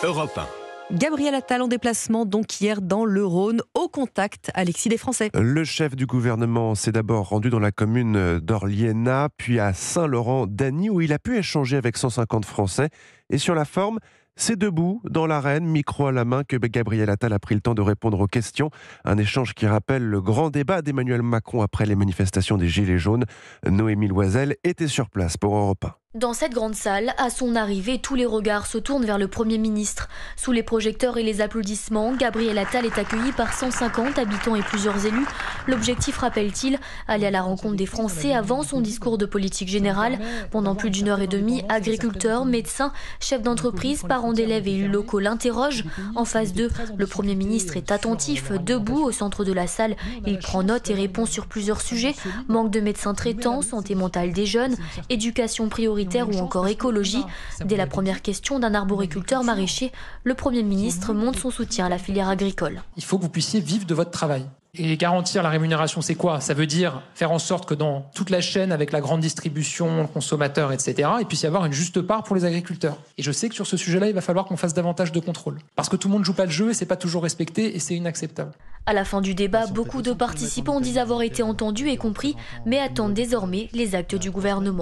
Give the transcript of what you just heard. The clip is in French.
Europe 1. Gabriel Attal en déplacement donc hier dans le Rhône, au contact Alexis des Français. Le chef du gouvernement s'est d'abord rendu dans la commune d'Orliena, puis à Saint-Laurent-d'Agny où il a pu échanger avec 150 Français. Et sur la forme, c'est debout, dans l'arène, micro à la main, que Gabriel Attal a pris le temps de répondre aux questions. Un échange qui rappelle le grand débat d'Emmanuel Macron après les manifestations des Gilets jaunes. Noémie Loisel était sur place pour Europe 1. Dans cette grande salle, à son arrivée, tous les regards se tournent vers le Premier ministre. Sous les projecteurs et les applaudissements, Gabriel Attal est accueilli par 150 habitants et plusieurs élus. L'objectif, rappelle-t-il, aller à la rencontre des Français avant son discours de politique générale. Pendant plus d'une heure et demie, agriculteurs, médecins, chefs d'entreprise, parents d'élèves et élus locaux l'interrogent. En face d'eux, le Premier ministre est attentif, debout au centre de la salle. Il prend note et répond sur plusieurs sujets. Manque de médecins traitants, santé mentale des jeunes, éducation prioritaire ou encore écologie. Dès la première question d'un arboriculteur maraîcher, le Premier ministre montre son soutien à la filière agricole. Il faut que vous puissiez vivre de votre travail. Et garantir la rémunération, c'est quoi ? Ça veut dire faire en sorte que dans toute la chaîne, avec la grande distribution, le consommateur, etc., il puisse y avoir une juste part pour les agriculteurs. Et je sais que sur ce sujet-là, il va falloir qu'on fasse davantage de contrôle. Parce que tout le monde ne joue pas le jeu et c'est pas toujours respecté et c'est inacceptable. À la fin du débat, beaucoup de participants disent avoir été entendus et compris, mais attendent désormais les actes du gouvernement.